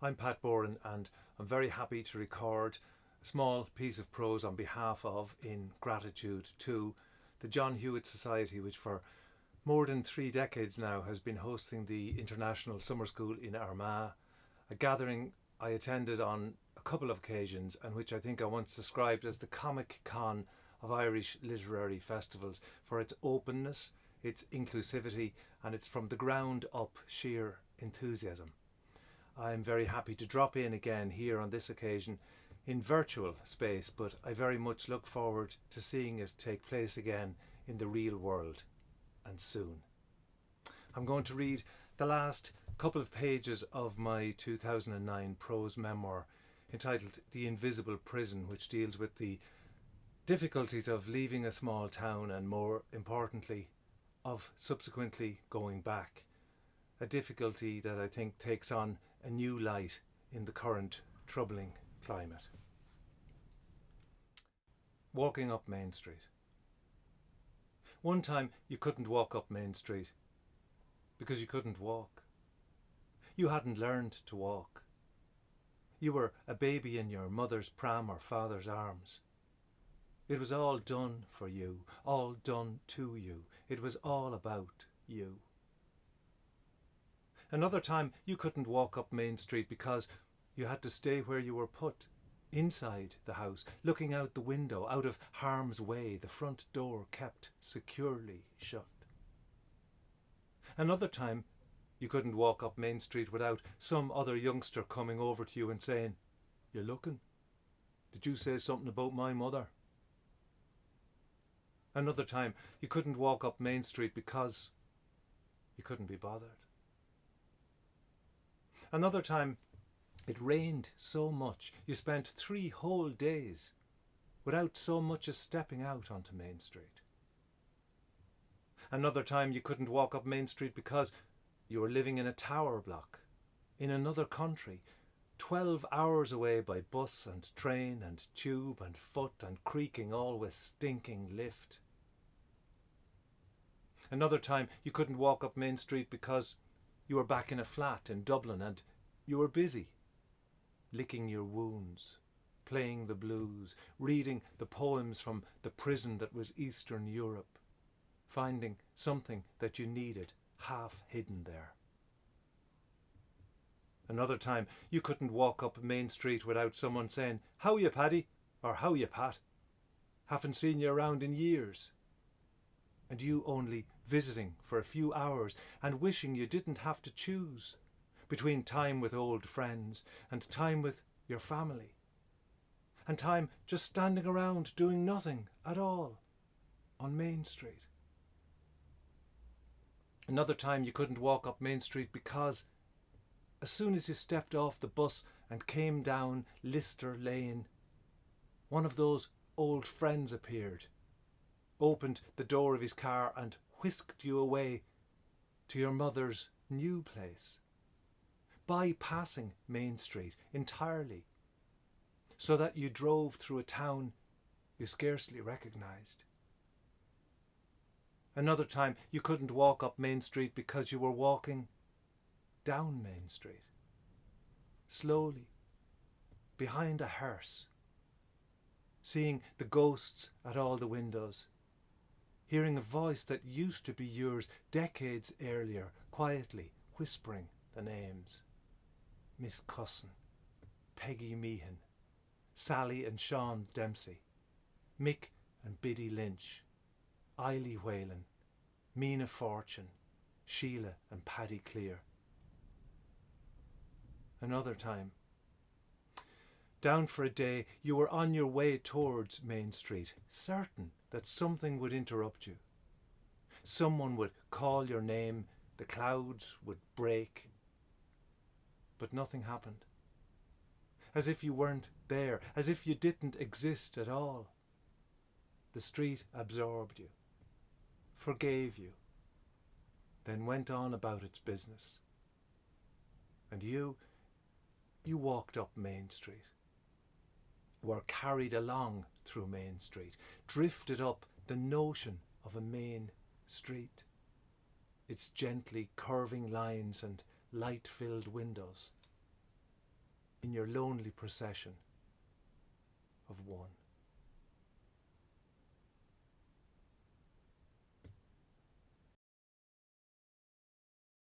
I'm Pat Boran and I'm very happy to record a small piece of prose on behalf of, in gratitude to, the John Hewitt Society, which for more than 3 decades now has been hosting the International Summer School in Armagh, a gathering I attended on a couple of occasions and which I think I once described as the Comic Con of Irish literary festivals for its openness, its inclusivity and its from the ground up sheer enthusiasm. I'm very happy to drop in again here on this occasion in virtual space, but I very much look forward to seeing it take place again in the real world, and soon. I'm going to read the last couple of pages of my 2009 prose memoir entitled The Invisible Prison, which deals with the difficulties of leaving a small town and, more importantly, of subsequently going back. A difficulty that I think takes on a new light in the current troubling climate. Walking up Main Street. One time you couldn't walk up Main Street because you couldn't walk. You hadn't learned to walk. You were a baby in your mother's pram or father's arms. It was all done for you, all done to you. It was all about you. Another time you couldn't walk up Main Street because you had to stay where you were put, inside the house, looking out the window, out of harm's way, the front door kept securely shut. Another time you couldn't walk up Main Street without some other youngster coming over to you and saying, "You're looking. Did you say something about my mother?" Another time you couldn't walk up Main Street because you couldn't be bothered. Another time, it rained so much you spent 3 whole days without so much as stepping out onto Main Street. Another time you couldn't walk up Main Street because you were living in a tower block, in another country, 12 hours away by bus and train and tube and foot and creaking always stinking lift. Another time you couldn't walk up Main Street because you were back in a flat in Dublin and you were busy, licking your wounds, playing the blues, reading the poems from the prison that was Eastern Europe, finding something that you needed half hidden there. Another time you couldn't walk up Main Street without someone saying, "How you, Paddy?" or "How you, Pat? Haven't seen you around in years." And you only visiting for a few hours and wishing you didn't have to choose between time with old friends and time with your family and time just standing around doing nothing at all on Main Street. Another time you couldn't walk up Main Street because as soon as you stepped off the bus and came down Lister Lane, one of those old friends appeared, opened the door of his car and whisked you away to your mother's new place, bypassing Main Street entirely, so that you drove through a town you scarcely recognised. Another time you couldn't walk up Main Street because you were walking down Main Street, slowly, behind a hearse, seeing the ghosts at all the windows, hearing a voice that used to be yours decades earlier, quietly whispering the names. Miss Cusson, Peggy Meehan, Sally and Sean Dempsey, Mick and Biddy Lynch, Eiley Whalen, Mina Fortune, Sheila and Paddy Clear. Another time, down for a day, you were on your way towards Main Street, certain that something would interrupt you. Someone would call your name, the clouds would break, but nothing happened. As if you weren't there, as if you didn't exist at all. The street absorbed you, forgave you, then went on about its business. And you walked up Main Street, were carried along through Main Street, drifted up the notion of a main street, its gently curving lines and light-filled windows. in your lonely procession of one.